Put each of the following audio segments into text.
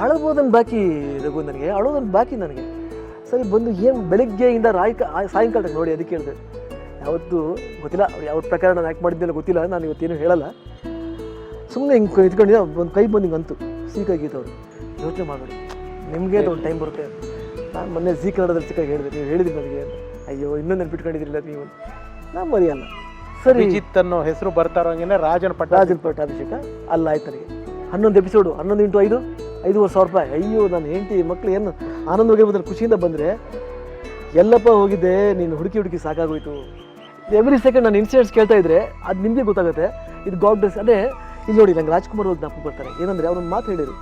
ಅಳಬೋದನ್ನು ಬಾಕಿ ರಘು, ನನಗೆ ಅಳೋದನ್ನು ಬಾಕಿ ನನಗೆ. ಸರಿ ಬಂದು ಏನು ಬೆಳಗ್ಗೆಯಿಂದ ಸಾಯಂಕಾಲ ನೋಡಿ ಅದಕ್ಕೆ ಹೇಳಿದೆ. ಯಾವತ್ತು ಗೊತ್ತಿಲ್ಲ ಅವ್ರು ಯಾವ ಪ್ರಕಾರ ನಾನು ಆ್ಯಕ್ಟ್ ಮಾಡಿದ್ದೆಲ್ಲ ಗೊತ್ತಿಲ್ಲ, ನಾನು ಇವತ್ತೇನು ಹೇಳಲ್ಲ. ಸುಮ್ಮನೆ ಹಿಂಗೆ ಇದ್ಕೊಂಡಿದ್ದೆ, ಒಂದು ಕೈ ಬಂದು ಹಿಂಗೆ ಅಂತು ಸೀಕಾಗಿತ್ತು. ಯೋಚನೆ ಮಾಡಬೇಡಿ, ನಿಮಗೆ ಒಂದು ಟೈಮ್ ಬರುತ್ತೆ. ನಾನು ಮೊನ್ನೆ ಜೀ ಕನ್ನಡದಲ್ಲಿ ಸಿಕ್ಕಾಗಿ ಹೇಳಿದೆ, ನೀವು ಹೇಳಿದ್ರಿ ನನಗೆ. ಅಯ್ಯೋ ಇನ್ನೂ ನೆನ್ಪಿಟ್ಕೊಂಡಿದ್ರಿಲ್ಲ ನೀವು, ನಾನು ಮರೆಯಲ್ಲ. ಸರಿ, ಅಭಿಜಿತ್ ಅನ್ನೋ ಹೆಸರು ಬರ್ತಾರೋಂಗೆ ರಾಜನ ಪಟ್ಟಾಭಿಷೇಕ ಅಲ್ಲ ಆಯ್ತು ನನಗೆ. 11 ಎಪಿಸೋಡು, 11 × 5 5,500 ರೂಪಾಯಿ. ಅಯ್ಯೋ ನಾನು ಹೆಂಡತಿ ಮಕ್ಕಳು ಏನು ಆನಂದವಾಗಿ ಬಂದರೆ ಖುಷಿಯಿಂದ ಬಂದರೆ, ಎಲ್ಲಪ್ಪ ಹೋಗಿದ್ದೆ ನೀನು ಹುಡುಕಿ ಸಾಕಾಗೋಯ್ತು. ಎವ್ರಿ ಸೆಕೆಂಡ್ ನಾನು ಇನ್ಸಿಡೆಂಟ್ಸ್ ಕೇಳ್ತಾ ಇದ್ರೆ ಅದು ನಿಮಗೆ ಗೊತ್ತಾಗುತ್ತೆ. ಇದು ಗಾಡ್ ಬ್ಲೆಸ್. ಅದೇ ಇಲ್ಲಿ ನೋಡಿ, ನಂಗೆ ರಾಜ್ಕುಮಾರ್ ಅವ್ರು ಜ್ಞಾಪಕ ಬರ್ತಾರೆ. ಏನಂದರೆ ಅವ್ರನ್ನ ಮಾತು ಹೇಳಿದರು,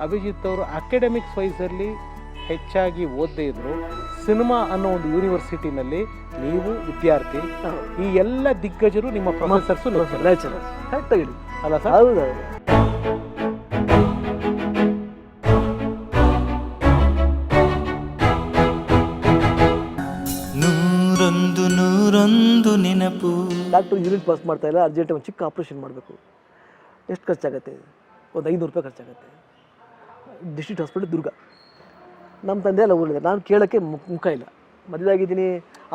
ಅಭಿಜಿತ್ ಅವರು ಅಕಾಡೆಮಿಕ್ಸ್ ವೈಸಲ್ಲಿ ಹೆಚ್ಚಾಗಿ ಓದದೇ ಇದ್ರು, ಸಿನಿಮಾ ಅನ್ನೋ ಒಂದು ಯೂನಿವರ್ಸಿಟಿನಲ್ಲಿ ನೀವು ವಿದ್ಯಾರ್ಥಿ, ಈ ಎಲ್ಲ ದಿಗ್ಗಜರು ನಿಮ್ಮ ಪ್ರೊಫೆಸರ್ಸು ನ್ಯಾಚುರಲ್. ಕರೆಕ್ಟಾಗಿ ಹೇಳಿ ಅಲ್ಲ ಸರ್? ಹೌದು. ನೂರೊಂದು ನೆನಪು. ಡಾಕ್ಟರ್ ಯೂರಿನ್ ಪಾಸ್ ಮಾಡ್ತಾ ಇಲ್ಲ, ಅರ್ಜೆಂಟ್ ಒಂದು ಚಿಕ್ಕ ಆಪ್ರೇಷನ್ ಮಾಡಬೇಕು. ಎಷ್ಟು ಖರ್ಚಾಗುತ್ತೆ? ಒಂದು 500 ರೂಪಾಯಿ ಖರ್ಚಾಗುತ್ತೆ. ಡಿಸ್ಟ್ರಿಕ್ಟ್ ಹಾಸ್ಪಿಟಲ್ ದುರ್ಗ. ನಮ್ಮ ತಂದೆ ಎಲ್ಲ ಊರಿದೆ. ನಾನು ಕೇಳೋಕ್ಕೆ ಮುಖ ಇಲ್ಲ, ಮದುವೆಯಾಗಿದ್ದೀನಿ,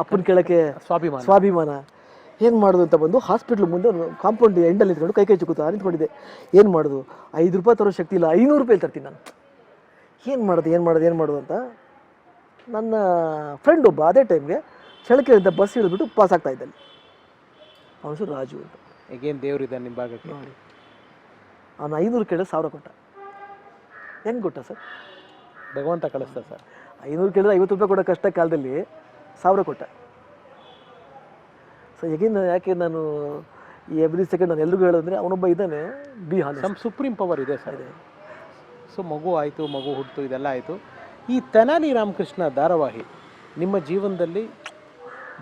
ಅಪ್ಪನ ಕೇಳೋಕ್ಕೆ ಸ್ವಾಭಿಮಾನ. ಏನು ಮಾಡೋದು ಅಂತ ಬಂದು ಹಾಸ್ಪಿಟ್ಲ್ ಮುಂದೆ ಕಾಂಪೌಂಡ್ ಎಂಡಲ್ಲಿ ನಿಂತ್ಕೊಂಡು ಕೈ ಚುಕ್ಕುತ್ತಾ ನಿಂತ್ಕೊಂಡಿದ್ದೆ. ಏನು ಮಾಡೋದು? 5 ರೂಪಾಯಿ ತರೋ ಶಕ್ತಿ ಇಲ್ಲ, 500 ರೂಪಾಯಿ ತರ್ತೀನಿ ನಾನು. ಏನು ಮಾಡೋದು ಅಂತ ನನ್ನ ಫ್ರೆಂಡ್ ಒಬ್ಬ ಅದೇ ಟೈಮ್ಗೆ ಚಳಕೆಯಿಂದ ಬಸ್ ಹಿಡಿದ್ಬಿಟ್ಟು ಪಾಸ್ ಆಗ್ತಾ ಇದ್ದಲ್ಲಿ. ಅವನು ಹೆಸರು ರಾಜು ಅಂತ. ಈಗೇನು ದೇವರಿದೆ ನಿಮ್ಮ ಭಾಗಕ್ಕೆ ನೋಡಿ, ಅವನು 500 ಕೇಳಿದ್ರೆ 1000 ಕೊಟ್ಟ. ಹೆಂಗೆ ಕೊಟ್ಟ ಸರ್? ಭಗವಂತ ಕಳಿಸ್ತಾ ಸರ್. 500 ಕೇಳಿದ್ರೆ 50 ರೂಪಾಯಿ ಕೊಡೋ ಕಷ್ಟ ಕಾಲದಲ್ಲಿ 1000 ಕೊಟ್ಟ. ಸೊ ಯಾಕೆ ನಾನು ಎವ್ರಿ ಸೆಕೆಂಡ್ ನಾನು ಎಲ್ರಿಗೂ ಹೇಳೋದಂದರೆ, ಅವನೊಬ್ಬ ಇದ್ದಾನೆ ಬಿ ಹಾಲ್, ನಮ್ಮ ಸುಪ್ರೀಂ ಪವರ್ ಇದೆ ಸರ್. ಸೊ ಮಗು ಆಯಿತು, ಮಗು ಹುಟ್ಟಿತು, ಇದೆಲ್ಲ ಆಯಿತು. ಈ ತೆನಾಲಿ ರಾಮಕೃಷ್ಣ ಧಾರಾವಾಹಿ ನಿಮ್ಮ ಜೀವನದಲ್ಲಿ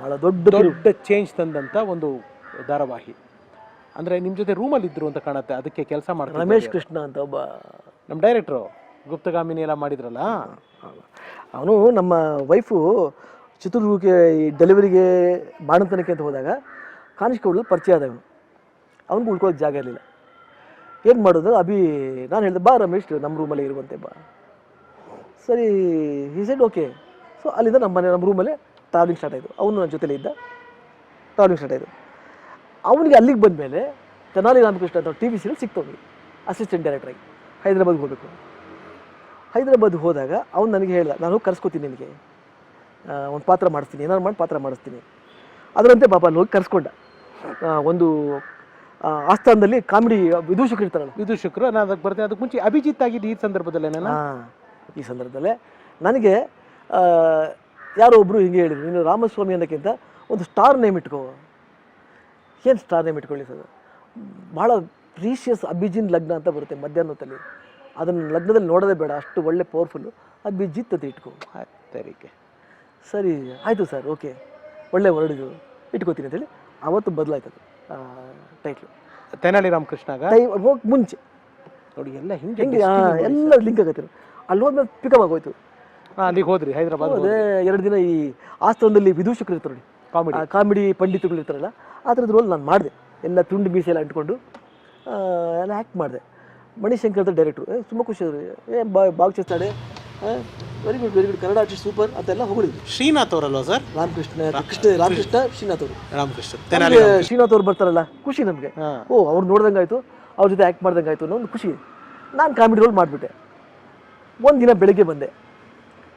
ಭಾಳ ದೊಡ್ಡ ಚೇಂಜ್ ತಂದಂಥ ಒಂದು ಧಾರಾವಾಹಿ. ಅಂದರೆ ನಿಮ್ಮ ಜೊತೆ ರೂಮಲ್ಲಿ ಇದ್ರು ಅಂತ ಕಾಣುತ್ತೆ, ಅದಕ್ಕೆ ಕೆಲಸ ಮಾಡ್ತಾರೆ ರಮೇಶ್ ಕೃಷ್ಣ ಅಂತ ಒಬ್ಬ ನಮ್ಮ ಡೈರೆಕ್ಟ್ರು. ಗುಪ್ತಗಾಮಿನಿ ಎಲ್ಲ ಮಾಡಿದ್ರಲ್ಲ, ಅವನು ನಮ್ಮ ವೈಫು ಚಿತ್ರದುರ್ಗಕ್ಕೆ ಈ ಡೆಲಿವರಿಗೆ ಬಾಣಂತನಕ್ಕೆ ಅಂತ ಹೋದಾಗ ಕಾನಿಸ್ಕೌಡಲ್ಲಿ ಪರಿಚಯ ಆದ ಅವನು. ಅವ್ನಿಗೆ ಉಳ್ಕೊಳ್ಳೋಕೆ ಜಾಗ ಇರಲಿಲ್ಲ. ಏನು ಮಾಡೋದು? ನಾನು ಹೇಳಿದೆ, ಬಾ ರಮೇಶ್ ನಮ್ಮ ರೂಮಲ್ಲೇ ಇರುವಂತೆ ಬಾ. ಸರಿ, ಈ ಸೈಡ್ ಓಕೆ. ಸೊ ಅಲ್ಲಿಂದ ನಮ್ಮ ರೂಮಲ್ಲೇ ಟ್ರಾವೆಲಿಂಗ್ ಸ್ಟಾರ್ಟ್ ಆಯಿತು. ಅವನು ನನ್ನ ಜೊತೆಲೇ ಇದ್ದ, ಟ್ರಾವೆಲಿಂಗ್ ಸ್ಟಾರ್ಟ್ ಆಯಿತು. ಅವನಿಗೆ ಅಲ್ಲಿಗೆ ಬಂದಮೇಲೆ ತೆನಾಲಿ ರಾಮಕೃಷ್ಣ ಅಂತ ಟಿ ವಿ ಸೀರಿಯಲ್ ಸಿಕ್ತು ಅವನಿಗೆ, ಅಸಿಸ್ಟೆಂಟ್ ಡೈರೆಕ್ಟ್ರಾಗಿ. ಹೈದ್ರಾಬಾದ್ಗೆ ಹೋಗಬೇಕು. ಹೈದ್ರಾಬಾದ್ ಹೋದಾಗ ಅವ್ನು ನನಗೆ ಹೇಳ್ದ, ನಾನು ಕರ್ಸ್ಕೊತೀನಿ ನಿನಗೆ, ಒಂದು ಪಾತ್ರ ಮಾಡಿಸ್ತೀನಿ, ಏನಾದ್ರು ಮಾಡಿ ಪಾತ್ರ ಮಾಡಿಸ್ತೀನಿ. ಅದರಂತೆ ಪಾಪ ಅಲ್ಲಿ ಹೋಗಿ ಕರ್ಸ್ಕೊಂಡ. ಒಂದು ಆಸ್ಥಾನದಲ್ಲಿ ಕಾಮಿಡಿ ವಿದೂಷಕರು ಇರ್ತಾರಲ್ಲ, ವಿದೂಷಕರು. ನಾನು ಅದಕ್ಕೆ ಬರ್ತೇನೆ. ಅದಕ್ಕೆ ಮುಂಚೆ ಅಭಿಜಿತ್ ಆಗಿದ್ದು ಈ ಸಂದರ್ಭದಲ್ಲೇ ಈ ಸಂದರ್ಭದಲ್ಲೇ ನನಗೆ ಯಾರೋ ಒಬ್ಬರು ಹಿಂಗೆ ಹೇಳಿದ್ರು, ನೀನು ರಾಮಸ್ವಾಮಿ ಅನ್ನೋಕ್ಕಿಂತ ಒಂದು ಸ್ಟಾರ್ ನೇಮ್ ಇಟ್ಕೋ. ಏನು ಸ್ಟಾರ್ ನೇಮ್ ಇಟ್ಕೊಳ್ಳಿ ಸರ್? ಭಾಳ ಪ್ರೀಷಿಯಸ್ ಅಭಿಜಿನ್ ಲಗ್ನ ಅಂತ ಬರುತ್ತೆ ಮಧ್ಯಾಹ್ನದಲ್ಲಿ, ಅದನ್ನು ಲಗ್ನದಲ್ಲಿ ನೋಡೋದೇ ಬೇಡ, ಅಷ್ಟು ಒಳ್ಳೆ ಪವರ್ಫುಲ್ಲು. ಅಭಿಜಿತ್ ಅಂತ ಇಟ್ಕೋ. ಸರಿಗೆ, ಸರಿ ಆಯಿತು ಸರ್, ಓಕೆ, ಒಳ್ಳೆ ವರ್ಡ್ ಇಟ್ಕೋತೀನಿ ಅಂತೇಳಿ ಆವತ್ತು ಬದಲಾಯ್ತದೆ ಟೈಟ್ಲು. ತೆನಾಲಿ ರಾಮಕೃಷ್ಣ ಹೋಗಿ ಮುಂಚೆ ನೋಡಿ ಎಲ್ಲ ಹಿಂಗೆ ಎಲ್ಲ ಲಿಂಕ್ ಆಗತ್ತೆ. ಅಲ್ಲಿ ಹೋದ್ಮೇಲೆ ಪಿಕಪ್ ಆಗೋಯ್ತು. ಅಲ್ಲಿಗೆ ಹೋದ್ರಿ ಹೈದರಾಬಾದ್? ಅದೇ 2 ದಿನ ಈ ಆಸ್ಥಾನದಲ್ಲಿ ವಿದೂಷಕರು ಇರ್ತಾರೆ ನೋಡಿ, ಕಾಮಿಡಿ ಪಂಡಿತಗಳು ಇರ್ತಾರಲ್ಲ, ಆ ಥರದ ರೋಲ್ ನಾನು ಮಾಡಿದೆ. ಎಲ್ಲ ತುಂಡು ಮೀಸೆ ಎಲ್ಲ ಅಂಟ್ಕೊಂಡು ಎಲ್ಲ ಆ್ಯಕ್ಟ್ ಮಾಡಿದೆ. ಮಣಿಶಂಕರ್ ಅಂತ ಡೈರೆಕ್ಟ್ರು, ತುಂಬ ಖುಷಿ ಆದರು. ಬಾಗ್ చేస్తాడే, very good Kannada artist super ಅಂತೆಲ್ಲ ಹೊಗಳಿದ್ರು. ಶ್ರೀನಾಥ್ ಅವರಲ್ವ ಸರ್? ರಾಮಕೃಷ್ಣ ಶ್ರೀನಾಥ್ ಅವರು. ಶ್ರೀನಾಥ್ ಅವ್ರು ಬರ್ತಾರಲ್ಲ, ಖುಷಿ ನಮಗೆ. ಅವ್ರು ನೋಡ್ದಂಗೆ ಆಯಿತು, ಅವ್ರ ಜೊತೆ ಆ್ಯಕ್ಟ್ ಮಾಡ್ದಂಗೆ ಆಯಿತು ಅನ್ನೋ ಒಂದು ಖುಷಿ. ನಾನು ಕಾಮಿಡಿ ರೋಲ್ ಮಾಡಿಬಿಟ್ಟೆ. ಒಂದು ದಿನ ಬೆಳಗ್ಗೆ ಬಂದೆ,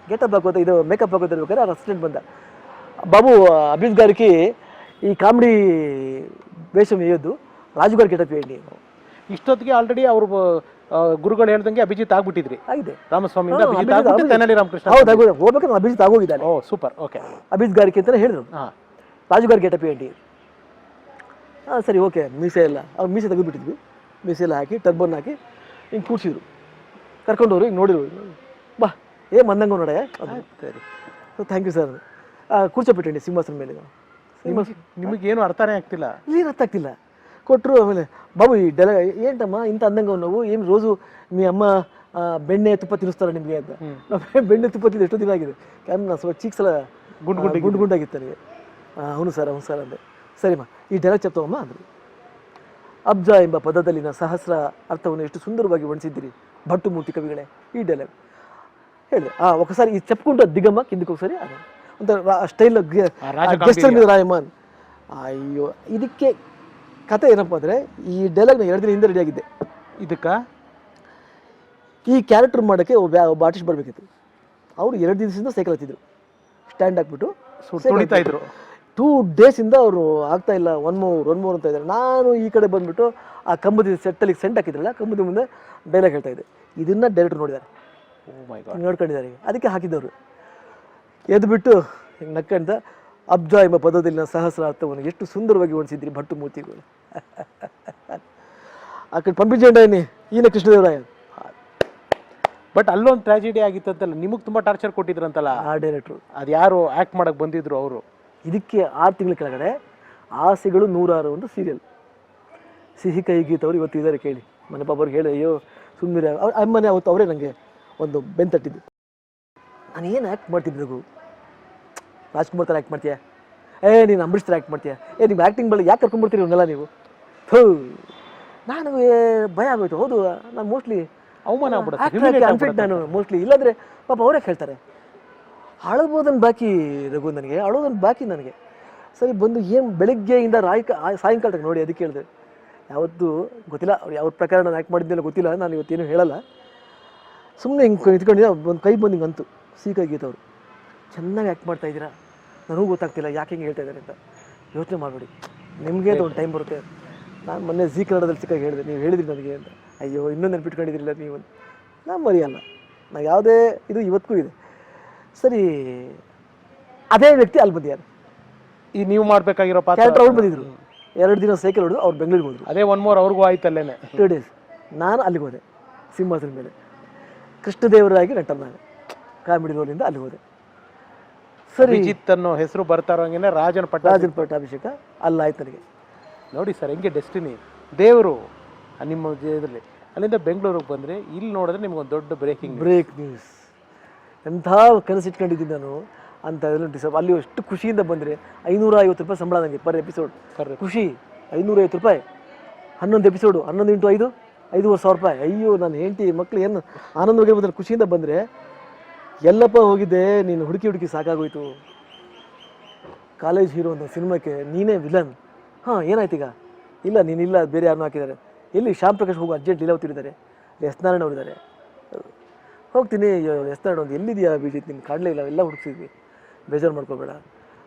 ಗೆಟಪ್ ಹಾಕೋತ ಇದು ಮೇಕಪ್ ಹಾಕೋತಾ ಇರ್ಬೇಕಾದ್ರೆ ಅವ್ರ ಅಸಿಸ್ಟೆಂಟ್ ಬಂದ, ಬಾಬು ಅಭಿಜಿತ್ గారికి ಈ ಕಾಮಿಡಿ ವೇಷం వేయొద్దు, ರಾಜು గారు ಗೆಟಪ್ వేయండి. ಇಷ್ಟೊತ್ತಿಗೆ ಆಲ್ರೆಡಿ ಅವರು ಗುರುಗಳು ಹೇಳ್ದಂಗೆ ಅಭಿಜಿತ್ ಆಗ್ಬಿಟ್ಟಿದ್ರಿ? ಆಗಿದೆ. ರಾಮಸ್ವಾಮಿ ತೆನಾಲಿ ರಾಮಕೃಷ್ಣ. ಹೌದು, ಹೋಗ್ಬೇಕಾದ್ರೆ ಅಭಿಜಿತ್ ಆಗೋಗಿದ್ದಾನೆ. ಓ ಸೂಪರ್, ಓಕೆ. ಅಭಿಜಿತ್ గారికి ಅಂತಲೇ ಹೇಳಿದ್ರು, ರಾಜು గారు ಗೆಟಪ್ వేయండి. ಸರಿ ಓಕೆ. ಮೀಸೆ ಎಲ್ಲ ಅವ್ರು ಮೀಸೆ ತೆಗೆದುಬಿಟ್ಟಿದ್ವಿ, ಮೀಸೆ ಎಲ್ಲ ಹಾಕಿ ಟರ್ಬನ್ ಹಾಕಿ ಹಿಂಗೆ ಕೂರಿಸಿದ್ರು, ಕರ್ಕೊಂಡವ್ರು ಹಿಂಗೆ ನೋಡಿದ್ರು, ಬಾ ಮಂದಂಗ ನೋಡ. ಸರಿ, ಥ್ಯಾಂಕ್ ಯು ಸರ್. ಕೂರ್ಚೋಬಿಟ್ಟಂడి ಸಿಂಹಾಸನ ಮೇಲೆ. ನಿಮಗೇನು ಅರ್ಥನೇ ಆಗ್ತಿಲ್ಲ? ಏನು ಅರ್ಥ ಆಗ್ತಿಲ್ಲ. ಕೊಟ್ಟರು. ಆಮೇಲೆ ಬಾಬು ಈ ఏంటమ్మా ಇಂಥ ಅಂದಂಗ ನಾವು, ಏನು ರೋಜು మీ ಅಮ್ಮ ಬೆಣ್ಣೆ ತುಪ್ಪ ತಿನ್ನಿಸ್ತಾರೆ ನಿಮಗೆ ಅಂತ. ನಾವು ಬೆಣ್ಣೆ ತುಪ್ಪ ತಿಂದು ಎಷ್ಟೋ ದಿನ ಆಗಿದೆ, ಯಾಕಂದ್ರೆ ನಾನು ಸ್ವಲ್ಪ ಚೀಕ್ಸ್ ಎಲ್ಲ ಗುಂಡಾಗಿತ್ತು ನನಗೆ. అవును ಸರ್ ಅಂದೆ. ಸರಿಮ್ಮ ಈ ಡೈಲಾಗ್ చెప్తావమ్మా ಅಂದರು. ಅಬ್ಜ ಎಂಬ ಪದದಲ್ಲಿನ ಸಹಸ್ರ ಅರ್ಥವನ್ನು ಎಷ್ಟು ಸುಂದರವಾಗಿ ವರ್ಣಿಸಿದ್ದೀರಿ ಭಟ್ಟು ಮೂರ್ತಿ ಕವಿಗಳೇ. ಈ ಡೈಲಾಗ್ ಹೇಳಿದೆ. ఒకసారి ಈ చెప్పుకుంటూ దిగమ్మ కిందికి ఒకసారి ಒಂಥರ ಸ್ಟೈಲ್ ಗೆಸ್ಟರ್ మీద ರಾಯಮಾನ್. ಅಯ್ಯೋ, ಇದಕ್ಕೆ ಕತೆ ಏನಪ್ಪ ಅಂದರೆ, ಈ ಡೈಲಾಗ್ನ 2 ದಿನ ಹಿಂದೆ ರೆಡಿ ಆಗಿದ್ದೆ. ಇದಕ್ಕೆ ಈ ಕ್ಯಾರೆಕ್ಟರ್ ಮಾಡೋಕ್ಕೆ ಒಬ್ಬ ಆರ್ಟಿಸ್ಟ್ ಬರಬೇಕಿತ್ತು. ಅವರು 2 ದಿವಸದಿಂದ ಸೈಕಲ್ ಹತ್ತಿದ್ರು, ಸ್ಟ್ಯಾಂಡ್ ಹಾಕ್ಬಿಟ್ಟು ತುಳಿತಾ ಇದ್ರು. 2 ಡೇಸಿಂದ ಅವರು ಆಗ್ತಾ ಇಲ್ಲ, ಒನ್ ಮೋರ್ ಅಂತ ಇದ್ದಾರೆ. ನಾನು ಈ ಕಡೆ ಬಂದುಬಿಟ್ಟು ಆ ಕಂಬದ ಸೆಟ್ಟಲ್ಲಿ ಸೆಂಟ್ ಹಾಕಿದ್ರಲ್ಲ, ಕಂಬದ ಮುಂದೆ ಡೈಲಾಗ್ ಹೇಳ್ತಾ ಇದ್ದೆ. ಇದನ್ನು ಡೈರೆಕ್ಟರ್ ನೋಡಿದ್ದಾರೆ, ನೋಡ್ಕೊಂಡಿದ್ದಾರೆ. ಅದಕ್ಕೆ ಹಾಕಿದ್ದವರು ಎದ್ಬಿಟ್ಟು ಹಿಂಗೆ ನಕ್ಕಂತ ಅಬ್ಜ ಎಂಬ ಪದದಲ್ಲಿನ ಸಹಸ್ರ ಅರ್ಥವನ್ನು ಎಷ್ಟು ಸುಂದರವಾಗಿ ವರ್ಣಿಸಿದ್ರಿ ಭಟ್ಟು ಮೂರ್ತಿಗಳು. ಆ ಕಡೆ ಪಂಪಿಜೆಂಡನಿ ಈನ ಕೃಷ್ಣದೇವರಾಯ. ಬಟ್ ಅಲ್ಲೊಂದು ಟ್ರಾಜಿಡಿ ಆಗಿತ್ತಂತಲ್ಲ, ನಿಮಗೆ ತುಂಬ ಟಾರ್ಚರ್ ಕೊಟ್ಟಿದ್ರಂತಲ್ಲ ಆ ಡೈರೆಕ್ಟ್ರು. ಅದು ಯಾರು ಆ್ಯಕ್ಟ್ ಮಾಡಕ್ಕೆ ಬಂದಿದ್ರು ಅವರು. ಇದಕ್ಕೆ 6 ತಿಂಗಳ ಕೆಳಗಡೆ ಆಸೆಗಳು 106 ಒಂದು ಸೀರಿಯಲ್. ಸಿಹಿ ಕೈ ಗೀತವ್ರು ಇವತ್ತು ಇದ್ದಾರೆ, ಕೇಳಿ. ಮನೆ ಪಾಪ ಅವ್ರಿಗೆ ಹೇಳಿ, ಅಯ್ಯೋ ಸುಮ್ಮನೆ ಅಮ್ಮನೆ ಅವತ್ತು ಅವರೇ ನನಗೆ ಒಂದು ಬೆನ್ ತಟ್ಟಿದ್ದು. ನಾನು ಏನು ಆ್ಯಕ್ಟ್ ಮಾಡ್ತಿದ್ದೆ ರಘು, ರಾಜ್ಕುಮಾರ್ ಥರ ಆ್ಯಕ್ಟ್ ಮಾಡ್ತೀಯಾ, ನೀನು ಅಂಬರೀಷ್ ಥರ ಆ್ಯಕ್ಟ್ ಮಾಡ್ತೀಯಾ, ನಿಮ್ಮ ಆ್ಯಕ್ಟಿಂಗ್ ಬಳಿ ಯಾಕೆ ಕರ್ಕೊಂಡ್ಬಿಡ್ತೀರಿ ಇವನ್ನೆಲ್ಲ ನೀವು? ನನಗೆ ಭಯ ಆಗೋಯ್ತು. ಹೌದು, ನಾನು ಮೋಸ್ಟ್ಲಿ ಅವಮಾನ ಅನ್ಫಿಟ್ ನಾನು ಮೋಸ್ಟ್ಲಿ. ಇಲ್ಲಾಂದರೆ ಪಾಪ ಅವರೇ ಹೇಳ್ತಾರೆ. ಅಳಬೋದನ್ನು ಬಾಕಿ ರಘು, ನನಗೆ ಅಳೋದನ್ನು ಬಾಕಿ ನನಗೆ. ಸರಿ ಬಂದು ಏನು ಬೆಳಗ್ಗೆಯಿಂದ ಸಾಯಂಕಾಲ ನೋಡಿ, ಅದಕ್ಕೆ ಹೇಳಿದೆ. ಯಾವತ್ತೂ ಗೊತ್ತಿಲ್ಲ ಅವ್ರು ಯಾವ ಪ್ರಕಾರ ನಾನು ಆ್ಯಕ್ಟ್ ಮಾಡಿದ್ದೆಲ್ಲ ಗೊತ್ತಿಲ್ಲ, ನಾನು ಇವತ್ತೇನು ಹೇಳಲ್ಲ. ಸುಮ್ಮನೆ ಹಿಂಗೆ ನಿಂತ್ಕೊಂಡಿದ್ದೆ, ಒಂದು ಕೈ ಬಂದು ಹಿಂಗೆ ಅಂತು, ಸಿಹಿ ಗೀತವ್ರು, ಚೆನ್ನಾಗಿ ಆ್ಯಕ್ಟ್ ಮಾಡ್ತಾಯಿದ್ದೀರಾ, ನನಗೂ ಗೊತ್ತಾಗ್ತಿಲ್ಲ ಯಾಕೆ ಹಿಂಗೆ ಹೇಳ್ತಾ ಇದ್ದಾರೆ ಅಂತ. ಯೋಚನೆ ಮಾಡಬೇಡಿ, ನಿಮಗೆ ಅದು ಒಂದು ಟೈಮ್ ಬರುತ್ತೆ. ನಾನು ಮೊನ್ನೆ ಜೀ ಕನ್ನಡದಲ್ಲಿ ಸಿಕ್ಕಾಗ ಹೇಳಿದೆ, ನೀವು ಹೇಳಿದ್ರಿ ನನಗೆ ಅಂತ. ಅಯ್ಯೋ, ಇನ್ನೂ ನೆನ್ಪಿಟ್ಕೊಂಡಿದ್ರಿಲ್ಲ ನೀವು. ನಾನು ಮರೆಯಲ್ಲ, ನಾನು ಯಾವುದೇ ಇದು ಇವತ್ತಿಗೂ ಇದೆ. ಸರಿ, ಅದೇ ವ್ಯಕ್ತಿ ಅಲ್ಲಿ ಬಂದಿದ್ದಾರೆ. ಈ ನೀವು ಮಾಡಬೇಕಾಗಿರೋ ಕ್ಯಾರೆಕ್ಟರ್ ಅವ್ರು ಬಂದಿದ್ರು. 2 ದಿನ ಸೈಕಲ್ ಹೊಡೆದು ಅವ್ರು ಬೆಂಗಳೂರಿಗೆ ಹೋದ್ರು. ಅದೇ 1 more ಅವ್ರಿಗೂ ಆಯ್ತಲ್ಲೇನೆ. 2 ಡೇಸ್ ನಾನು ಅಲ್ಲಿಗೆ ಹೋದೆ. ಸಿಂಹಾಸನ ಮೇಲೆ ಕೃಷ್ಣದೇವರಾಗಿ ನಟ, ನಾನು ಕಾಮಿಡಿ ರೋಲಿಂದ ಅಲ್ಲಿ ಹೋದೆ. ಸರಿ, ಅಭಿಜಿತ್ ಅನ್ನೋ ಹೆಸರು ಬರ್ತಾರೋಂಗೆ ರಾಜನ ಪಟ್ಟಾಭಿಷೇಕ ಅಲ್ಲಾಯ್ತು ನನಗೆ. ನೋಡಿ ಸರ್, ಹೆಂಗೆ ಡೆಸ್ಟಿನಿ, ದೇವರು ನಿಮ್ಮ ಇದರಲ್ಲಿ. ಅಲ್ಲಿಂದ ಬೆಂಗಳೂರಿಗೆ ಬಂದರೆ ಇಲ್ಲಿ ನೋಡಿದ್ರೆ ನಿಮ್ಗೊಂದು ದೊಡ್ಡ ಬ್ರೇಕ್ ನ್ಯೂಸ್. ಎಂಥ ಕನಸಿಟ್ಕೊಂಡಿದ್ದೀನಿ ನಾನು ಅಂತ. ಅಲ್ಲಿ ಎಷ್ಟು ಖುಷಿಯಿಂದ ಬಂದರೆ 550 ರೂಪಾಯಿ ಸಂಬಳ ನನಗೆ ಪರ್ ಎಪಿಸೋಡ್. ಖುಷಿ 550 ರೂಪಾಯಿ, 11 ಎಪಿಸೋಡು, 11 × 5 5,500 ರೂಪಾಯಿ. ಅಯ್ಯೋ, ನಾನು ಹೆಂಡತಿ ಮಕ್ಕಳು ಏನು ಆನಂದವಾಗಿ ಬಂದರೆ, ಖುಷಿಯಿಂದ ಬಂದರೆ. ಎಲ್ಲಪ್ಪ ಹೋಗಿದ್ದೆ ನೀನು, ಹುಡುಕಿ ಸಾಕಾಗೋಯ್ತು. ಕಾಲೇಜ್ ಹೀರೋ ಅಂತ ಸಿನಿಮಾಕ್ಕೆ ನೀನೇ ವಿಲನ್. ಏನಾಯ್ತು ಈಗ? ಇಲ್ಲ ನೀನಿಲ್ಲ, ಬೇರೆ ಯಾರನ್ನೂ ಹಾಕಿದ್ದಾರೆ. ಎಲ್ಲಿ? ಶ್ಯಾಮ್ ಪ್ರಕಾಶ್ ಹೋಗು, ಅರ್ಜೆಂಟ್ ಲೀಲಾವತಿರಿದ್ದಾರೆ, ಎಸ್ ನಾರಾಯಣ ಅವರಿದ್ದಾರೆ. ಹೋಗ್ತೀನಿ. ಎಸ್ ನಾರಾಯಣ ಒಂದು ಎಲ್ಲಿದೆಯಾ ಅಭಿಜಿತ್, ನಿನ್ನ ಕಾಣಲೇ ಇಲ್ಲ, ಎಲ್ಲ ಹುಡುಕ್ಸಿದ್ವಿ, ಬೇಜಾರು ಮಾಡ್ಕೋಬೇಡ,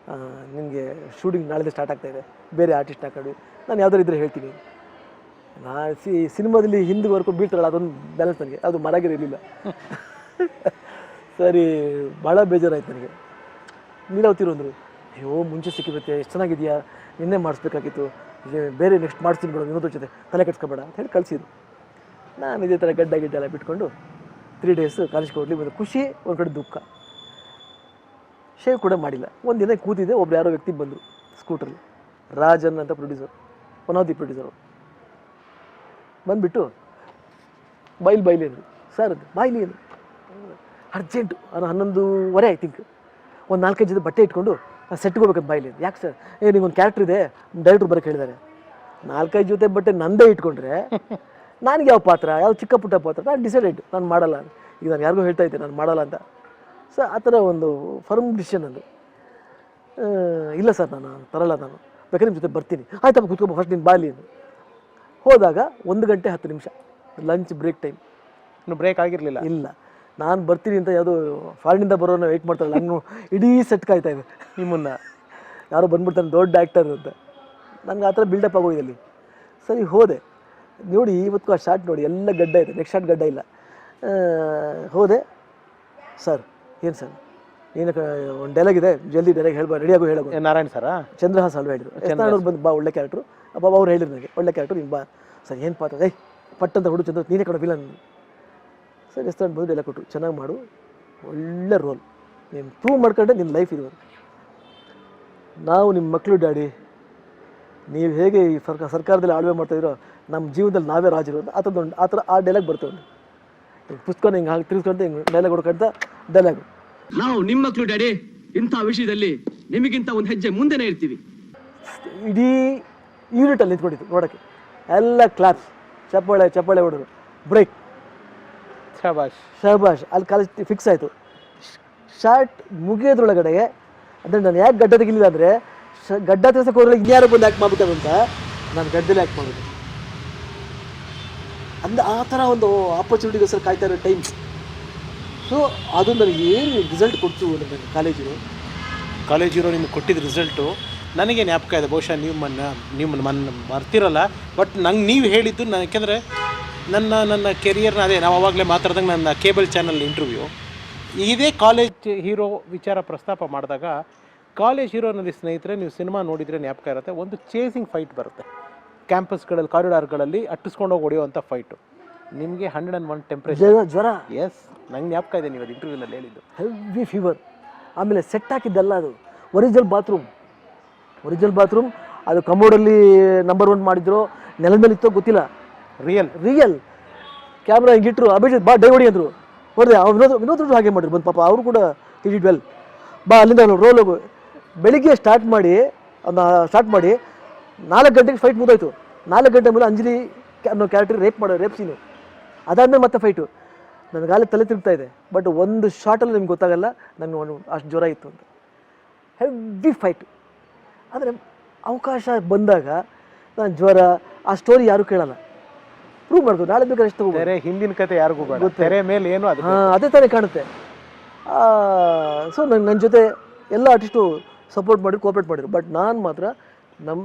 ನಿನಗೆ ಶೂಟಿಂಗ್ ನಾಳೆ ಸ್ಟಾರ್ಟ್ ಆಗ್ತಾಯಿದೆ, ಬೇರೆ ಆರ್ಟಿಸ್ಟ್ ಹಾಕೊಂಡು ನಾನು ಯಾವ್ದಾರು ಇದ್ದರೆ ಹೇಳ್ತೀನಿ. ಸಿನಿಮಾದಲ್ಲಿ ಹಿಂದಿವರೆಗೂ ಬೀಳ್ತಾರಲ್ಲ, ಅದೊಂದು ಬ್ಯಾಲೆನ್ಸ್ ನನಗೆ, ಅದು ಮರಾಗಿರೋ ಇರಲಿಲ್ಲ. ಸರಿ, ಭಾಳ ಬೇಜಾರಾಯ್ತು ನನಗೆ. ಲೀಲಾವತಿರು ಅಂದರು, ಅಯ್ಯೋ ಮುಂಚೆ ಸಿಕ್ಕಿರುತ್ತೆ, ಎಷ್ಟು ಚೆನ್ನಾಗಿದೆಯಾ, ನಿನ್ನೆ ಮಾಡಿಸ್ಬೇಕಾಗಿತ್ತು, ಬೇರೆ ನೆಕ್ಸ್ಟ್ ಮಾಡಿಸ್ತೀನಿ ಬಿಡೋದು, ಇನ್ನೊಂದ್ರ ಜೊತೆ ತಲೆ ಕೆಡ್ಸ್ಕೊಬೇಡ ಅಂತ ಹೇಳಿ ಕಳಿಸಿದ್ರು. ನಾನು ಇದೇ ಥರ ಗಡ್ಡ ಎಲ್ಲ ಬಿಟ್ಕೊಂಡು 3 ಡೇಸ್ ಕಾಲೇಜ್ಗೆ ಹೋಗ್ಲಿ ಬಂದು. ಖುಷಿ, ಒಂದು ಕಡೆ ದುಃಖ. ಶೇವ್ ಕೂಡ ಮಾಡಿಲ್ಲ. ಒಂದು ದಿನ ಕೂತಿದ್ದೆ, ಒಬ್ರು ಯಾರೋ ವ್ಯಕ್ತಿ ಬಂದರು ಸ್ಕೂಟ್ರಲ್ಲಿ, ರಾಜನ್ ಅಂತ producer, one of the producer. ಬಂದುಬಿಟ್ಟು ಬಾಯ್ಲಿ ಅಂದರು. ಸರ್ ಅದು ಬಾಯ್ಲಿ ಏನು ಅರ್ಜೆಂಟು, 11:30 ಐ ಥಿಂಕ್. ಒಂದು 4-5 ಜೊತೆ ಬಟ್ಟೆ ಇಟ್ಕೊಂಡು ಸೆಟ್ಗೆ ಹೋಗ್ಬೇಕಂತ ಬಾಯ್ಲಿ. ಯಾಕೆ ಸರ್? ನಿಗೊಂದು ಕ್ಯಾರೆಕ್ಟರ್ ಇದೆ, ಡೈರೆಕ್ಟ್ರು ಬರೋಕ್ಕೆ ಹೇಳಿದ್ದಾರೆ. 4-5 ಜೊತೆ ಬಟ್ಟೆ ನಂದೇ ಇಟ್ಕೊಂಡ್ರೆ ನನಗೆ ಯಾವ ಪಾತ್ರ, ಯಾವ ಚಿಕ್ಕ ಪುಟ್ಟ ಪಾತ್ರ, ನಾನು ಡಿಸೈಡೆಡ್, ನಾನು ಮಾಡಲ್ಲ. ಈಗ ನಾನು ಯಾರಿಗೂ ಹೇಳ್ತಾ ಇದ್ದೆ ನಾನು ಮಾಡಲ್ಲ ಅಂತ. ಸೊ ಆ ಥರ ಒಂದು ಫರ್ಮ್ ಡಿಸಿಷನ್ ಅದು. ಇಲ್ಲ ಸರ್, ನಾನು ತರಲ್ಲ, ನಾನು ಬೇಕಾದ್ರೆ ನಿಮ್ಮ ಜೊತೆ ಬರ್ತೀನಿ. ಆಯ್ತಪ್ಪ ಕೂತ್ಕೊಬ, ಫಸ್ಟ್ ನೀನು ಬಾಯ್ಲಿ ಅಂತ. ಹೋದಾಗ 1 ಗಂಟೆ 10 ನಿಮಿಷ ಲಂಚ್ ಬ್ರೇಕ್ ಟೈಮ್. ಇನ್ನು ಬ್ರೇಕ್ ಆಗಿರಲಿಲ್ಲ. ಇಲ್ಲ, ನಾನು ಬರ್ತೀನಿ ಅಂತ ಯಾವುದೋ ಫಾರಿನಿಂದ ಬರೋನ ವೆಯ್ಟ್ ಮಾಡ್ತಾರಲ್ಲ, ನಾನು ಇಡೀ ಸೆಟ್ ಕಾಯ್ತಾ ಇದೆ. ನಿಮ್ಮನ್ನು ಯಾರೋ ಬಂದ್ಬಿಡ್ತಾನೆ ದೊಡ್ಡ ಆ್ಯಕ್ಟರ್ ಅಂತ. ನನಗೆ ಆ ಥರ ಬಿಲ್ಡಪ್ ಆಗೋಗಿದೆ ಅಲ್ಲಿ. ಸರಿ ಹೋದೆ. ನೋಡಿ ಇವತ್ತು ಆ ಶಾರ್ಟ್ ನೋಡಿ, ಎಲ್ಲ ಗಡ್ಡ ಇದೆ, ನೆಕ್ಸ್ಟ್ ಶಾರ್ಟ್ ಗಡ್ಡ ಇಲ್ಲ. ಹೋದೆ. ಸರ್ ಏನು ಸರ್, ಏನು ಒಂದು ಡೈಲಾಗ್ ಇದೆ, ಜಲ್ದಿ ಡೈಲಾಗ್ ಹೇಳ್ಬಾ, ರೆಡಿಯಾಗೋ ಹೇಳೋದು. ನಾರಾಯಣ್ ಸರ, ಚಂದ್ರಹಾಸ್ ಅಲ್ವ ಹೇಳಿದ್ರು. ಚಂದ್ರಹಾಸ್ ಬಂದು ಬಾ, ಒಳ್ಳೆ ಕ್ಯಾರೆಕ್ಟ್ರು. ಬಾಬಾ ಅವ್ರು ಹೇಳಿದ್ರು ನನಗೆ, ಒಳ್ಳೆ ಕ್ಯಾರೆಕ್ಟ್ರು, ನೀನು ಬಾ. ಸರ್ ಏನು ಪಾತ್ರ, ಪಟ್ಟಂತ ಹುಡು ಚಂದ್ರ, ನೀನೇ ಕಣೋ ವಿಲನ್. ಸರ್ ಎಸ್ತಾಂಡ್ ಬಂದು ಡೈಲಾಗ್ ಕೊಟ್ಟರು, ಚೆನ್ನಾಗಿ ಮಾಡು, ಒಳ್ಳೆ ರೋಲ್, ನೀನು ಪ್ರೂವ್ ಮಾಡ್ಕೊಂಡೆ ನಿನ್ನ ಲೈಫ್ ಇದು. ನಾವು ನಿಮ್ಮ ಮಕ್ಕಳು ಡ್ಯಾಡಿ, ನೀವು ಹೇಗೆ ಈ ಸರ್ಕಾರದಲ್ಲಿ ಆಳ್ವೆ ಮಾಡ್ತಾಯಿರೋ, ನಮ್ಮ ಜೀವನದಲ್ಲಿ ನಾವೇ ರಾಜರು ಅಂತ ಆ ಥರ ಆ ಡೈಲಾಗ್ ಬರ್ತವೆ. ಪುಸ್ತಕ ಹಿಂಗೆ ಹಾಗೆ ತಿರ್ಸ್ಕೊಂಡು ಹಿಂಗೆ ಡೈಲಾಗ್ ಹೊಡ್ಕೊಂತ ಡೈಲಾಗು, ನಾವು ನಿಮ್ಮ ಮಕ್ಕಳು ಡ್ಯಾಡಿ, ಇಂಥ ವಿಷಯದಲ್ಲಿ ನಿಮಗಿಂತ ಒಂದು ಹೆಜ್ಜೆ ಮುಂದೆನೇ ಇರ್ತೀವಿ. ಇಡೀ ಯೂನಿಟಲ್ಲಿ ನಿಂತ್ಕೊಂಡಿತ್ತು ನೋಡೋಕ್ಕೆ. ಎಲ್ಲ ಕ್ಲಾಪ್ಸ್, ಚಪ್ಪಾಳೆ ಹೊಡೋರು, ಬ್ರೇಕ್, ಶಹಬಾಷ್. ಅಲ್ಲಿ ಕಾಲೇಜ್ ಫಿಕ್ಸ್ ಆಯಿತು. ಶಾರ್ಟ್ ಮುಗಿಯೋದ್ರೊಳಗಡೆಗೆ ಅಂದರೆ ನಾನು ಯಾಕೆ ಗಡ್ಡ ತೆಗಿಲಿಲ್ಲ ಅಂದರೆ ಗಡ್ಡ ತೆಗೆಸಕ್ಕೆ ಹೋದ್ರೆ ಇನ್ಯಾರೋ ಬಂದು ಆ್ಯಕ್ಟ್ ಮಾಡ್ಬಿಟ್ಟರು ಅಂತ ನಾನು ಗಡ್ಡಲ್ಲಿ ಆ್ಯಕ್ಟ್ ಮಾಡೋದು. ಅಂದರೆ ಆ ಥರ ಒಂದು ಆಪರ್ಚುನಿಟಿಗೋಸ್ಕರ ಕಾಯ್ತಾ ಇರೋ ಟೈಮ್. ಸೊ ಅದು ನನಗೆ ಏನು ರಿಸಲ್ಟ್ ಕೊಡ್ತು ನನಗೆ ಕಾಲೇಜಿರೋ ನಿಮ್ಗೆ ಕೊಟ್ಟಿದ್ದ ರಿಸಲ್ಟು ನನಗೆ ಜ್ಞಾಪಕ ಇದೆ. ಬಹುಶಃ ನೀವು ಮರ್ತಿರಲ್ಲ, ಬಟ್ ನಂಗೆ ನೀವು ಹೇಳಿದ್ದು ಯಾಕೆಂದರೆ ನನ್ನ ಕೆರಿಯರ್ನ ಅದೇ ನಾವು ಅವಾಗಲೇ ಮಾತಾಡ್ದಂಗೆ ನನ್ನ ಕೇಬಲ್ ಚಾನಲ್ ಇಂಟರ್ವ್ಯೂ ಇದೇ ಕಾಲೇಜ್ ಹೀರೋ ವಿಚಾರ ಪ್ರಸ್ತಾಪ ಮಾಡಿದಾಗ ಕಾಲೇಜ್ ಹೀರೋನಲ್ಲಿ ಸ್ನೇಹಿತರೆ ನೀವು ಸಿನಿಮಾ ನೋಡಿದರೆ ಜ್ಞಾಪಕ ಇರುತ್ತೆ, ಒಂದು ಚೇಸಿಂಗ್ ಫೈಟ್ ಬರುತ್ತೆ ಕ್ಯಾಂಪಸ್ಗಳಲ್ಲಿ, ಕಾರಿಡಾರ್ಗಳಲ್ಲಿ ಅಟ್ಟಿಸ್ಕೊಂಡೋಗಿ ಹೊಡೆಯುವಂಥ ಫೈಟು. ನಿಮಗೆ 101 ಟೆಂಪ್ರೇಚರ್, ಜ್ವರ. ಎಸ್, ನಂಗೆ ಜ್ಞಾಪಕ ಇದೆ ನೀವು ಅದು ಇಂಟರ್ವ್ಯೂನಲ್ಲಿ ಹೇಳಿದ್ದು. Heavy fever. ಆಮೇಲೆ ಸೆಟ್ ಹಾಕಿದ್ದಲ್ಲ, ಅದು ಒರಿಜಿನಲ್ ಬಾತ್ರೂಮ್. ಅದು ಕಮೋಡಲ್ಲಿ ನಂಬರ್ 1 ಮಾಡಿದ್ರು, ನೆಲದ ಮೇಲೆ ಇತ್ತೋ ಗೊತ್ತಿಲ್ಲ. ರಿಯಲ್ ಕ್ಯಾಮ್ರಾ ಹಿಂಗಿಟ್ರು, ಅಭಿಜಿತ್ ಬಾ ಡೈ ಹೊಡಿ ಅಂದರು, ಹೊಡೆದೆ. ವಿನೋದ್ ಹಾಗೆ ಮಾಡಿದ್ರು ಬಂದು, ಪಾಪ ಅವರು ಕೂಡ ಇಟ್ ವೆಲ್. ಬಾ ಅಲ್ಲಿಂದ ರೋಲ್ ಹೋಗು. ಬೆಳಿಗ್ಗೆ ಸ್ಟಾರ್ಟ್ ಮಾಡಿ 4 ಗಂಟೆಗೆ ಫೈಟ್ ಮುಗಿದೋಯ್ತು. 4 ಗಂಟೆ ಮೇಲೆ ಅಂಜಲಿ ಅನ್ನೋ ಕ್ಯಾರೆಕ್ಟರ್ ರೇಪ್ ಸೀನು. ಅದಾದಮೇಲೆ ಮತ್ತೆ ಫೈಟು. ನನಗಾಲೇ ತಲೆ ತಿರುಗ್ತಾ ಇದೆ, ಬಟ್ ಒಂದು ಶಾರ್ಟಲ್ಲಿ ನಿಮ್ಗೆ ಗೊತ್ತಾಗಲ್ಲ ನನಗೆ ಅಷ್ಟು ಜ್ವರ ಇತ್ತು ಅಂತ. Heavy fight. ಆದರೆ ಅವಕಾಶ ಬಂದಾಗ ನಾನು ಜ್ವರ ಆ ಸ್ಟೋರಿ ಯಾರೂ ಕೇಳಲ್ಲ, ಪ್ರೂವ್ ಮಾಡ್ಬೋದು. ನಾಳೆ ಬೇಕಾದ್ರೆ ಎಷ್ಟು ತೆರೆ ಹಿಂದಿನ ಕತೆ ಯಾರಿಗೂ ತೆರೆ ಮೇಲೆ ಏನು ಅದು ಅದೇ ತಾನೇ ಕಾಣುತ್ತೆ. ಸೊ ನನ್ನ ಜೊತೆ ಎಲ್ಲ ಆರ್ಟಿಸ್ಟು ಸಪೋರ್ಟ್ ಮಾಡಿ ಕೋಆಪ್ರೇಟ್ ಮಾಡಿದ್ರು. ಬಟ್ ನಾನು ಮಾತ್ರ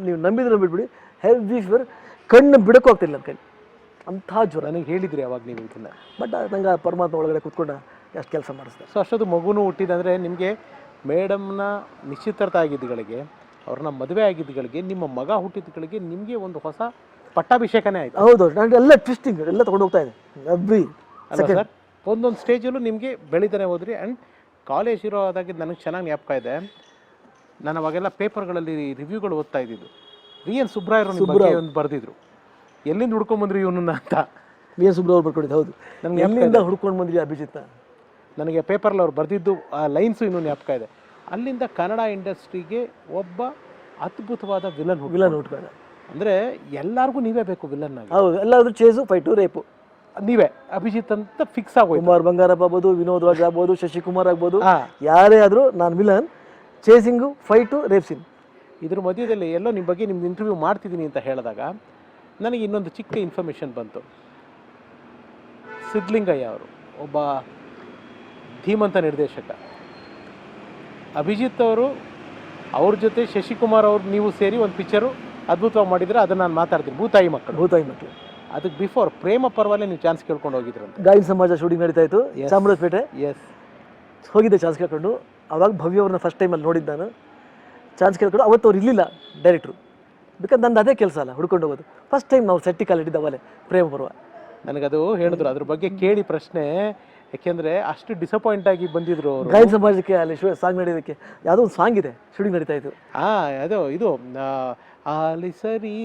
ನೀವು ನಂಬಿದ್ರೆ ಬಿಟ್ಬಿಡಿ, ಹೆವಿ ಫೀವರ್, ಕಣ್ಣು ಬಿಡೋಕ್ಕೂ ಆಗ್ತಿಲ್ಲ ನನ್ನ ಕೈ, ಅಂಥ ಜ್ವರ. ನನಗೆ ಹೇಳಿದ್ರಿ ಅವಾಗ ನೀವು ಇದನ್ನ. ಬಟ್ ನಂಗೆ ಪರಮಾತ್ಮ ಒಳಗಡೆ ಕೂತ್ಕೊಂಡು ಎಷ್ಟು ಕೆಲಸ ಮಾಡಿಸ್ತಾರೆ. ಸೊ ಅಷ್ಟೊಂದು ಮಗುನೂ ಹುಟ್ಟಿದಂದರೆ ನಿಮಗೆ ಮೇಡಮ್ನ ನಿಶ್ಚಿತಾರ್ಥ ಆಗಿದ್ದುಗಳಿಗೆ, ಅವ್ರನ್ನ ಮದುವೆ ಆಗಿದ್ದುಗಳಿಗೆ, ನಿಮ್ಮ ಮಗ ಹುಟ್ಟಿದ್ದುಗಳಿಗೆ ನಿಮಗೆ ಒಂದು ಹೊಸ ಪಟ್ಟಾಭಿಷೇಕನೇ ಆಯಿತು. ಹೌದು, ನನಗೆ ಎಲ್ಲ ಟ್ವಿಸ್ಟಿಂಗ್ ಎಲ್ಲ ತೊಗೊಂಡು ಹೋಗ್ತಾ ಇದೆ ಎವ್ರಿ ಸರ್. ಒಂದೊಂದು ಸ್ಟೇಜಲ್ಲೂ ನಿಮಗೆ ಬೆಳೀತಾನೆ ಹೋದ್ರಿ. ಆ್ಯಂಡ್ ಕಾಲೇಜ್ ಇರೋ ಆದಾಗಿದ್ದು ನನಗೆ ಚೆನ್ನಾಗಿ ಜ್ಞಾಪಕ ಇದೆ. ನಾನು ಅವಾಗೆಲ್ಲ ಪೇಪರ್ಗಳಲ್ಲಿ ರಿವ್ಯೂಗಳು ಓದ್ತಾ ಇದ್ದಿದ್ದು. ವಿ ಎನ್ ಸುಬ್ರಾಯರು ನಿಮ್ಮ ಬಗ್ಗೆ ಒಂದು ಬರೆದಿದ್ರು, ಎಲ್ಲಿಂದ ಹುಡ್ಕೊಂಬಂದ್ರಿ ಇವನನ್ನ ಅಂತ. ವಿ ಎನ್ ಸುಬ್ರಾಯರು ಬರ್ಕೊಂಡಿದ್ದು. ಹೌದು, ನನಗೆ ಎಲ್ಲಿಂದ ಹುಡ್ಕೊಂಡು ಬಂದ್ರಿ ಅಭಿಜಿತ್. ನನಗೆ ಪೇಪರಲ್ಲಿ ಅವ್ರು ಬರೆದಿದ್ದು ಆ ಲೈನ್ಸು ಇನ್ನೂ ಜ್ಞಾಪಕ ಇದೆ. ಅಲ್ಲಿಂದ ಕನ್ನಡ ಇಂಡಸ್ಟ್ರಿಗೆ ಒಬ್ಬ ಅದ್ಭುತವಾದ ವಿಲನ್ ಹುಡ್ಕೊಂಡ. ಅಂದರೆ ಎಲ್ಲರಿಗೂ ನೀವೇ ಬೇಕು ವಿಲನ್ ಆಗಿ. ಹೌದು, ಎಲ್ಲಾದ್ರೂ ಚೇಸು, ಫೈಟು, ರೇಪು ನೀವೇ ಅಭಿಜಿತ್ ಅಂತ ಫಿಕ್ಸ್ ಆಗೋಯ್ತು. ಕುಮಾರ್ ಬಂಗಾರಪ್ಪ ಆಗ್ಬೋದು, ವಿನೋದ್ ರಾಜ್ ಆಗ್ಬೋದು, ಶಶಿಕುಮಾರ್ ಆಗ್ಬೋದು, ಯಾರೇ ಆದರೂ ನಾನು villain. Chasing, fight, rape scene. ಇದ್ರ ಮಧ್ಯದಲ್ಲಿ ಎಲ್ಲೋ ನಿಮ್ಮ ಬಗ್ಗೆ ನಿಮ್ದು ಇಂಟರ್ವ್ಯೂ ಮಾಡ್ತಿದ್ದೀನಿ ಅಂತ ಹೇಳಿದಾಗ ನನಗೆ ಇನ್ನೊಂದು ಚಿಕ್ಕ ಇನ್ಫಾರ್ಮೇಷನ್ ಬಂತು. ಸಿದ್ಲಿಂಗಯ್ಯ ಅವರು ಒಬ್ಬ ಧೀಮಂತ ನಿರ್ದೇಶಕ. ಅಭಿಜಿತ್ ಅವರು ಅವ್ರ ಜೊತೆ ಶಶಿಕುಮಾರ್ ಅವ್ರು ನೀವು ಸೇರಿ ಒಂದು ಪಿಕ್ಚರು ಅದ್ಭುತವಾಗಿ ಮಾಡಿದರೆ, ಅದನ್ನು ನಾನು ಮಾತಾಡ್ತೀನಿ, ಭೂತಾಯಿ ಮಕ್ಕಳು. ಅದಕ್ಕೆ ಬಿಫೋರ್ ಪ್ರೇಮ ಪರ್ವಾಲೆ ನೀವು ಚಾನ್ಸ್ ಕೇಳ್ಕೊಂಡು ಹೋಗಿದ್ರಂತೆ. ಗಾಯನ ಸಮಾಜ ಶೂಟಿಂಗ್ ನಡೀತಾ ಇತ್ತು ಚಾಮರಾಜಪೇಟೆ. ಎಸ್, ಹೋಗಿದ್ದೆ ಚಾನ್ಸ್ ಕೇಳ್ಕೊಂಡು. ಅವಾಗ ಭವ್ಯ ಅವ್ರನ್ನ ಫಸ್ಟ್ ಟೈಮಲ್ಲಿ ನೋಡಿದ್ದು ನಾನು. ಚಾನ್ಸ್ ಕೇಳ್ಕೊಂಡು ಅವತ್ತು ಅವ್ರು ಇರಲಿಲ್ಲ ಡೈರೆಕ್ಟ್ರು, ಬಿಕಾಸ್ ನಂದು ಅದೇ ಕೆಲಸ ಅಲ್ಲ ಹುಡ್ಕೊಂಡು ಹೋಗೋದು. ಫಸ್ಟ್ ಟೈಮ್ ನಾವು ಸೆಟ್ಟಿ ಕಾಲಿಟ್ಟಿದ್ದ ಅವಲೇ ಪ್ರೇಮ ಪರ್ವ. ನನಗದು ಹೇಳಿದ್ರು, ಅದ್ರ ಬಗ್ಗೆ ಕೇಳಿ ಪ್ರಶ್ನೆ, ಯಾಕೆಂದರೆ ಅಷ್ಟು ಡಿಸಪಾಯಿಂಟ್ ಆಗಿ ಬಂದಿದ್ರು ಅವರು. ಗಾಯನ ಸಮಾಜಕ್ಕೆ ಅಲ್ಲಿ ಸಾಂಗ್ ನಡೆಯೋದಕ್ಕೆ ಯಾವುದೋ ಒಂದು ಸಾಂಗ್ ಇದೆ, ಶೂಟಿಂಗ್ ನಡೀತಾ ಇತ್ತು. ಅದು ಇದು ಆಲಿಸರಿ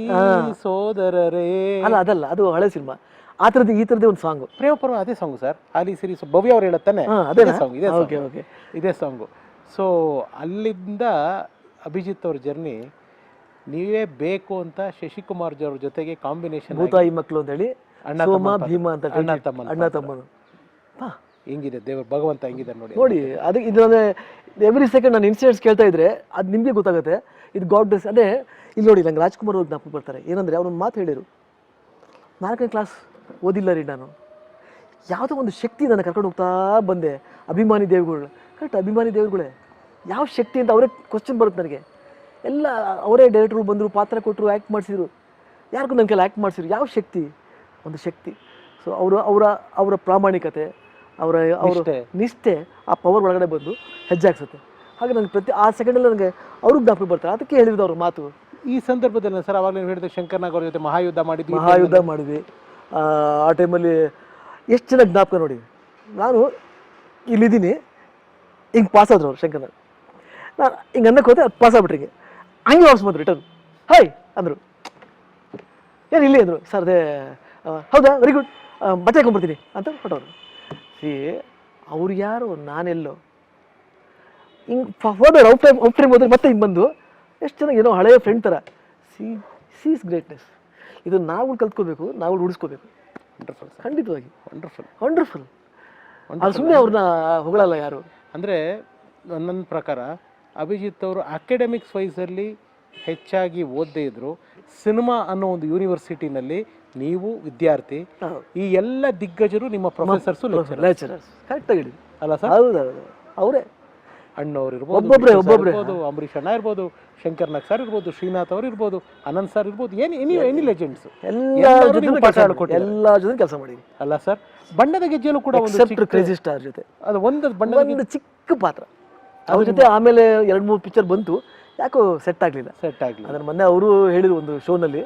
ಸೋದರರೇ ಅಲ್ಲ, ಅದಲ್ಲ, ಅದು ಹಳೆ ಸಿನಿಮಾ. ಆ ಥರದ್ದು ಈ ಥರದ್ದೇ ಒಂದು ಸಾಂಗು. ಪ್ರೇಮ ಪರ್ವ ಅದೇ ಸಾಂಗು ಸರ್. ಆಲಿಸರಿ ಭವ್ಯ ಅವ್ರು ಹೇಳುತ್ತಾನೆ ಅದೇ ಸಾಂಗ್, ಇದೇ ಸಾಂಗು. ಸೊ ಅಲ್ಲಿಂದ ಅಭಿಜಿತ್ ಅವ್ರ ಜರ್ನಿ ನೀವೇ ಬೇಕು ಅಂತ ಶಶಿಕುಮಾರ್ ಅವ್ರ ಜೊತೆಗೆ ಕಾಂಬಿನೇಷನ್ ಭೂತಾಯಿ ಮಕ್ಕಳು ಅಂತ ಹೇಳಿ, ಸೋಮ ಭೀಮ ಅಂತ ಅಣ್ಣ ತಮ್ಮನು. ಹೆಂಗಿದೆ ದೇವ್ರ ಭಗವಂತ ಹೆಂಗಿದೆ ನೋಡಿ. ಅದಕ್ಕೆ ಇದು ಎವ್ರಿ ಸೆಕೆಂಡ್ ನಾನು ಇನ್ಸಿಡೆಂಟ್ಸ್ ಕೇಳ್ತಾ ಇದ್ರೆ ಅದು ನಿಮಗೆ ಗೊತ್ತಾಗುತ್ತೆ, ಇದು ಗಾಡ್ ಬ್ಲೆಸ್. ಅದೇ ಇಲ್ಲಿ ನೋಡಿ, ನಂಗೆ ರಾಜ್ಕುಮಾರ್ ಅವ್ರು ಜ್ಞಾಪಕ ಬರ್ತಾರೆ. ಏನಂದರೆ ಅವ್ರೊಂದು ಮಾತು ಹೇಳಿರು, 4ನೇ ಕ್ಲಾಸ್ ಓದಿಲ್ಲ ರೀ ನಾನು, ಯಾವುದೋ ಒಂದು ಶಕ್ತಿ ನನ್ನ ಕರ್ಕೊಂಡು ಹೋಗ್ತಾ ಬಂದೆ. ಅಭಿಮಾನಿ ದೇವಿಗಳು, ಕರೆಕ್ಟ್, ಅಭಿಮಾನಿ ದೇವಿಗಳೇ. ಯಾವ ಶಕ್ತಿ ಅಂತ ಅವರೇ ಕ್ವಶನ್ ಬರುತ್ತೆ ನನಗೆ. ಎಲ್ಲ ಅವರೇ ಡೈರೆಕ್ಟ್ರು ಬಂದರು, ಪಾತ್ರ ಕೊಟ್ಟರು, ಆ್ಯಕ್ಟ್ ಮಾಡಿಸಿದ್ರು, ಯಾರಿಗೂ ನನ್ನ ಕೈಲಿ ಆ್ಯಕ್ಟ್ ಮಾಡಿಸಿದ್ರು. ಯಾವ ಶಕ್ತಿ? ಒಂದು ಶಕ್ತಿ. ಸೊ ಅವರ ಪ್ರಾಮಾಣಿಕತೆ, ಅವರ ನಿಷ್ಠೆ ಆ ಪವರ್ ಒಳಗಡೆ ಬಂದು ಹೆಜ್ಜೆ ಹಾಕ್ಸುತ್ತೆ. ಹಾಗೆ ನನಗೆ ಪ್ರತಿ ಆ ಸೆಕೆಂಡಲ್ಲಿ ನನಗೆ ಅವ್ರಿಗೆ ಜ್ಞಾಪಕ ಬರ್ತಾರೆ. ಅದಕ್ಕೆ ಹೇಳಿದ್ರು ಅವ್ರ ಮಾತು. ಈ ಸಂದರ್ಭದಲ್ಲಿ ಸರ್ ಅವಾಗ ನೀವು ಹೇಳಿದ ಶಂಕರ್ನಾಗ್ ಅವ್ರ ಜೊತೆ ಮಹಾಯುದ್ಧ ಮಾಡಿದ್ವಿ. ಆ ಟೈಮಲ್ಲಿ ಎಷ್ಟು ಚೆನ್ನಾಗಿ ಜ್ಞಾಪಕ ನೋಡಿ. ನಾನು ಇಲ್ಲಿದ್ದೀನಿ, ಹಿಂಗೆ ಪಾಸ್ ಆದ್ರು ಅವ್ರು ಶಂಕರ್ನಾಗ್. ನಾನು ಹಿಂಗೆ ಅನ್ನಕ್ಕೆ ಹೋದೆ, ಅದು ಪಾಸ್ ಆಗ್ಬಿಟ್ರಿ. ಹಂಗೆ ವಾಪಸ್ ಬಂದರು ರಿಟರ್ನ್. ಹಾಯ್ ಅಂದರು. ಏನು ಇಲ್ಲಿ ಅಂದರು. ಸರ್ ಅದೇ ಹೌದಾ, ವೆರಿ ಗುಡ್, ಬಟ್ಟೆ ಹಾಕೊಂಡ್ಬರ್ತೀನಿ ಅಂತ ಹೊಟ್ಟವ್ರು. ಅವ್ರು ಯಾರು, ನಾನೆಲ್ಲೋ ಹಿಂಗೆ ಹೋದ್ರೆ ಔಟ್ ಟೈಮ್ ಹೋದ್ರೆ ಮತ್ತೆ ಹಿಂಗೆ ಬಂದು ಎಷ್ಟು ಚೆನ್ನಾಗಿ ಏನೋ ಹಳೆಯ ಫ್ರೆಂಡ್ ಥರ. Sees greatness. ಇದು ನಾವು ಕಲ್ತ್ಕೋಬೇಕು, ನಾವು ಉಳಿಸ್ಕೋಬೇಕು. ವಂಡರ್ಫುಲ್ ಸರ್, ಖಂಡಿತವಾಗಿ ವಂಡರ್ಫುಲ್. ವಂಡರ್ಫುಲ್. ಅದು ಸುಮ್ಮನೆ ಅವ್ರನ್ನ ಹೊಗಳಲ್ಲ ಯಾರು. ಅಂದರೆ ನನ್ನ ಪ್ರಕಾರ ಅಭಿಜಿತ್ ಅವರು ಅಕಾಡೆಮಿಕ್ಸ್ ವೈಸಲ್ಲಿ ಹೆಚ್ಚಾಗಿ ಓದದೇ ಇದ್ದರು, ಸಿನಿಮಾ ಅನ್ನೋ ಒಂದು ಯೂನಿವರ್ಸಿಟಿನಲ್ಲಿ ನೀವು ವಿದ್ಯಾರ್ಥಿ, ಈ ಎಲ್ಲ ದಿಗ್ಗಜರು ನಿಮ್ಮ ಪ್ರೊಫೆಸರ್ಸು ಲೆಕ್ಚರರ್ಸ್. ಕರೆಕ್ಟಾಗಿ ಹೇಳಿ. ಅಲ್ಲ ಸರ್? ಹೌದೌದು, ಅವರೇ ಅಣ್ಣವ್ರು ಇರ್ಬೋದು, ಒಬ್ಬೊಬ್ಬರೇ ಅಂಬರೀಷ್ ಅಣ್ಣ ಇರ್ಬೋದು, ಶಂಕರ್ ನಾಗ್ ಸರ್ ಇರ್ಬೋದು, ಶ್ರೀನಾಥ್ ಅವರು ಇರ್ಬೋದು, ಅನಂತ್ ಸರ್ ಇರ್ಬೋದು, ಎನಿ ಲೆಜೆಂಡ್ಸ್ ಎಲ್ಲ ಜೊತೆ ಕೆಲಸ ಮಾಡಿ. ಅಲ್ಲ ಸರ್? ಬಣ್ಣದ ಗೆಜ್ಜೆಯಲ್ಲೂ ಕೂಡ ಒಂದು ಕ್ರೇಜಿ ಸ್ಟಾರ್ ಜೊತೆ ಅದು ಒಂದು ಚಿಕ್ಕ ಪಾತ್ರ ಅವ್ರ ಜೊತೆ. ಆಮೇಲೆ 2-3 ಪಿಕ್ಚರ್ ಬಂತು, ಯಾಕೋ ಸೆಟ್ ಆಗಲಿಲ್ಲ. ಅದನ್ನು ಮೊನ್ನೆ ಅವರು ಹೇಳಿದ್ರು ಒಂದು ಶೋನಲ್ಲಿ,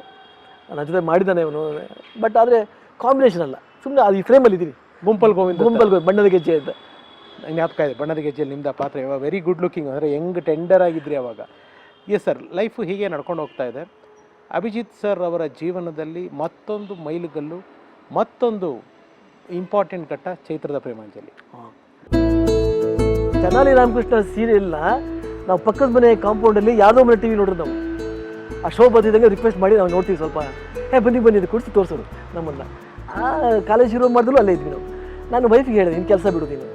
ನನ್ನ ಜೊತೆ ಮಾಡಿದ್ದಾನೆ ಅವನು, ಬಟ್ ಆದರೆ ಕಾಂಬಿನೇಷನ್ ಅಲ್ಲ, ಸುಮ್ಮನೆ ಅದು ಈ ಫ್ರೇಮಲ್ಲಿ ಇದ್ದೀನಿ. ಗುಂಪಲ್ ಗೋವಿಂದ್ ಬಣ್ಣದ ಗೆಜ್ಜೆ ಅಂತ ಜ್ಞಾಪಕ ಇದೆ. ಬಣ್ಣದ ಗೆಜ್ಜೆಯಲ್ಲಿ ನಿಮ್ದು ಪಾತ್ರ ಇವಾಗ ವೆರಿ ಗುಡ್ ಲುಕಿಂಗ್, ಅಂದರೆ ಹೆಂಗ್ ಟೆಂಡರ್ ಆಗಿದ್ರಿ ಅವಾಗ. ಎಸ್ ಸರ್, ಲೈಫು ಹೀಗೆ ನಡ್ಕೊಂಡು ಹೋಗ್ತಾ ಇದೆ. ಅಭಿಜಿತ್ ಸರ್ ಅವರ ಜೀವನದಲ್ಲಿ ಮತ್ತೊಂದು ಮೈಲುಗಲ್ಲು, ಮತ್ತೊಂದು ಇಂಪಾರ್ಟೆಂಟ್ ಘಟ್ಟ ಚೈತ್ರದ ಪ್ರೇಮಾಂಜಲಿ. ತೆನಾಲಿ ರಾಮಕೃಷ್ಣ ಸೀರಿಯಲ್ನ ನಾವು ಪಕ್ಕದ ಮನೆ ಕಾಂಪೌಂಡಲ್ಲಿ ಯಾವುದೋ ಮನೆ ಟಿವಿ ನೋಡಿದ್ರು. ನಾವು ಆ ಶೋ ಬಂದಿದ್ದಂಗೆ ರಿಕ್ವೆಸ್ಟ್ ಮಾಡಿ ನಾವು ನೋಡ್ತೀವಿ, ಸ್ವಲ್ಪ ಬನ್ನಿ ಇದು ಕುಡಿಸಿ ತೋರಿಸೋರು ನಮ್ಮನ್ನು. ಆ ಕಾಲೇಜ್ ಶುರು ಮಾಡಿದ್ರು ಅಲ್ಲೇ ಇದ್ವಿ ನಾವು. ನಾನು ವೈಫಿಗೆ ಹೇಳಿದೆ, ಇನ್ನು ಕೆಲಸ ಬಿಡು ನೀನು,